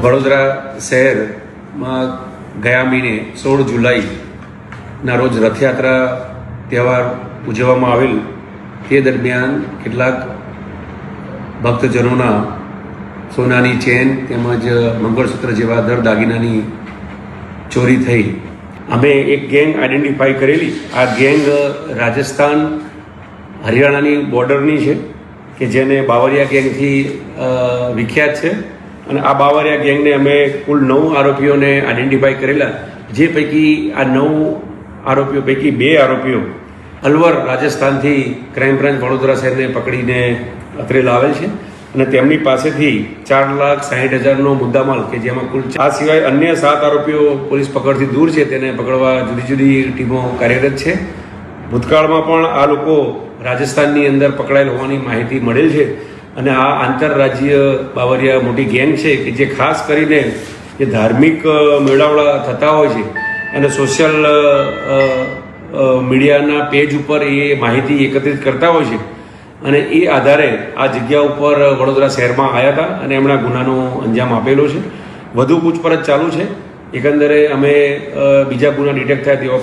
વડોદરા શહેરમાં ગયા મહિને 16 જુલાઈના રોજ રથયાત્રા તહેવાર ઉજવવામાં આવેલ તે દરમિયાન કેટલાક ભક્તજનોના સોનાની ચેન તેમજ મંગળસૂત્ર જેવા દાગીનાની ચોરી થઈ. અમે એક ગેંગ આઈડેન્ટિફાઈ કરેલી. આ ગેંગ રાજસ્થાન હરિયાણાની બોર્ડરની છે કે જેને બાવરિયા ગેંગથી વિખ્યાત છે. અને આ બાવરિયા ગેંગને અમે કુલ 9 આરોપીઓને આઈડેન્ટિફાઈ કરેલા, જે પૈકી આ 9 આરોપીઓ પૈકી 2 આરોપીઓ અલવર રાજસ્થાનથી ક્રાઇમ બ્રાન્ચ વડોદરા શહેરને પકડીને અત્રે લાવેલ છે. અને તેમની પાસેથી 4,60,000નો મુદ્દામાલ કે જેમાં કુલ આ સિવાય અન્ય 7 આરોપીઓ પોલીસ પકડથી દૂર છે, તેને પકડવા જુદી જુદી ટીમો કાર્યરત છે. ભૂતકાળમાં પણ આ લોકો રાજસ્થાનની અંદર પકડાયેલ હોવાની માહિતી મળેલ છે. અને આ આંતરરાજ્ય બાવરિયા મોટી ગેંગ છે કે જે ખાસ કરીને જે ધાર્મિક મેળાવડા થતા હોય છે અને સોશિયલ મીડિયાના પેજ ઉપર એ માહિતી એકત્રિત કરતા હોય છે. અને એ આધારે આ જગ્યા ઉપર વડોદરા શહેરમાં આવ્યા હતા અને એમણે ગુનાનો અંજામ આપેલો છે. વધુ પૂછપરછ ચાલુ છે. એકંદરે અમે બીજા ગુના ડિટેક્ટ થયા તેવા